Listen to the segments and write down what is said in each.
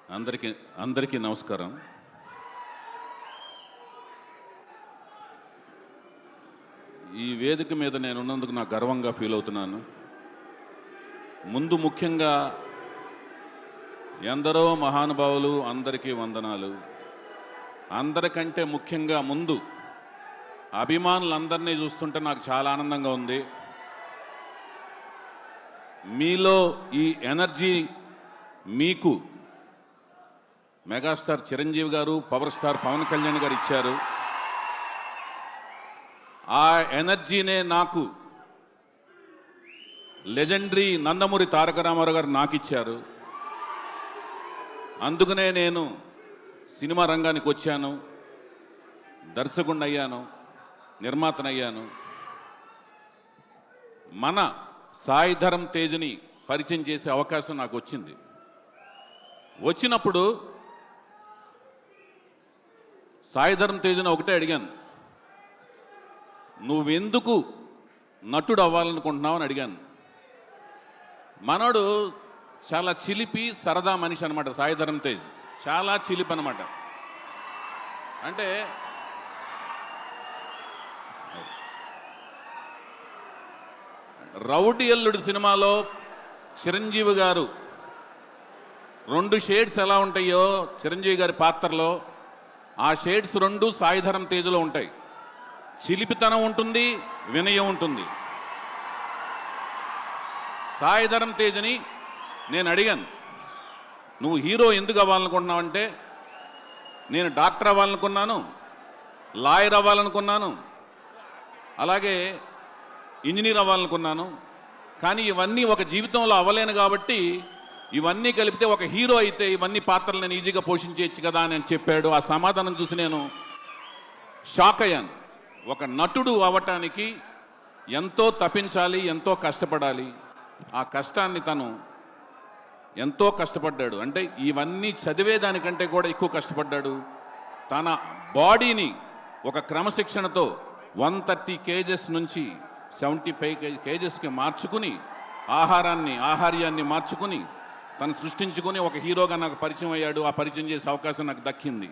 అందరికీ అందరికీ నమస్కారం. ఈ వేదిక మీద నేను ఉన్నందుకు నాకు గర్వంగా ఫీల్ అవుతున్నాను. ముందు ముఖ్యంగా ఎందరో మహానుభావులు అందరికీ వందనాలు. అందరికంటే ముఖ్యంగా ముందు అభిమానులందరినీ చూస్తుంటే నాకు చాలా ఆనందంగా ఉంది. మీలో ఈ ఎనర్జీ మీకు మెగాస్టార్ చిరంజీవి గారు, పవర్ స్టార్ పవన్ కళ్యాణ్ గారు ఇచ్చారు. ఆ ఎనర్జీనే నాకు లెజెండరీ నందమూరి తారక రామారావు గారు నాకు ఇచ్చారు. అందుకనే నేను సినిమా రంగానికి వచ్చాను, దర్శకుడిని అయ్యాను, నిర్మాతనయ్యాను. మన సాయి ధరమ్ తేజ్ని పరిచయం చేసే అవకాశం నాకు వచ్చింది. వచ్చినప్పుడు సాయి ధరమ్ తేజ్ని ఒకటే అడిగాను, నువ్వెందుకు నటుడు అవ్వాలనుకుంటున్నావు అని అడిగాను. మనోడు చాలా చిలిపి సరదా మనిషి అనమాట. సాయి ధరమ్ తేజ్ చాలా చిలిపి అనమాట. అంటే రౌడీ అల్లుడు సినిమాలో చిరంజీవి గారు 2 షేడ్స్ ఎలా ఉంటాయో చిరంజీవి గారి పాత్రలో, ఆ షేడ్స్ 2 సాయి ధరమ్ తేజ్లో ఉంటాయి. చిలిపితనం ఉంటుంది, వినయం ఉంటుంది. సాయి ధరమ్ తేజ్ని నేను అడిగాను, నువ్వు హీరో ఎందుకు అవ్వాలనుకుంటున్నావు అంటే, నేను డాక్టర్ అవ్వాలనుకున్నాను, లాయర్ అవ్వాలనుకున్నాను, అలాగే ఇంజనీర్ అవ్వాలనుకున్నాను. కానీ ఇవన్నీ ఒక జీవితంలో అవ్వలేను కాబట్టి ఇవన్నీ కలిపితే ఒక హీరో అయితే ఇవన్నీ పాత్రలు నేను ఈజీగా పోషించవచ్చు కదా అని చెప్పాడు. ఆ సమాధానం చూసి నేను షాక్ అయ్యాను. ఒక నటుడు అవ్వటానికి ఎంతో తపించాలి, ఎంతో కష్టపడాలి. ఆ కష్టాన్ని తను ఎంతో కష్టపడ్డాడు. అంటే ఇవన్నీ చదివేదానికంటే కూడా ఎక్కువ కష్టపడ్డాడు. తన బాడీని ఒక క్రమశిక్షణతో 130 కేజెస్ నుంచి 75 కేజెస్కి మార్చుకుని, ఆహార్యాన్ని మార్చుకుని తను సృష్టించుకుని ఒక హీరోగా నాకు పరిచయం అయ్యాడు. ఆ పరిచయం చేసే అవకాశం నాకు దక్కింది.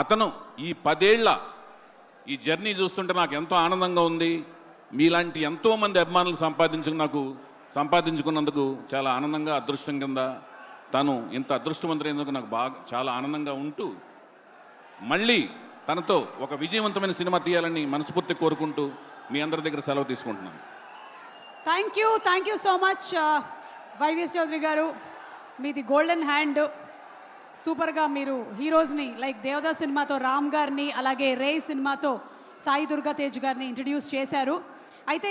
అతను ఈ 10 ఏళ్ల ఈ జర్నీ చూస్తుంటే నాకు ఎంతో ఆనందంగా ఉంది. మీలాంటి ఎంతోమంది అభిమానులు సంపాదించుకున్నందుకు చాలా ఆనందంగా, అదృష్టం కింద తను ఇంత అదృష్టవంతులైనందుకు నాకు చాలా ఆనందంగా ఉంటూ, మళ్ళీ తనతో ఒక విజయవంతమైన సినిమా తీయాలని మనస్ఫూర్తి కోరుకుంటూ మీ అందరి దగ్గర సెలవు తీసుకుంటున్నాను. Thank you so much YVS Chowdary గారు. మీది గోల్డెన్ హ్యాండ్. సూపర్గా మీరు హీరోస్ని లైక్ దేవదా సినిమాతో రామ్ గారిని, అలాగే రే సినిమాతో సాయి దుర్గా తేజ్ గారిని ఇంట్రడ్యూస్ చేశారు. అయితే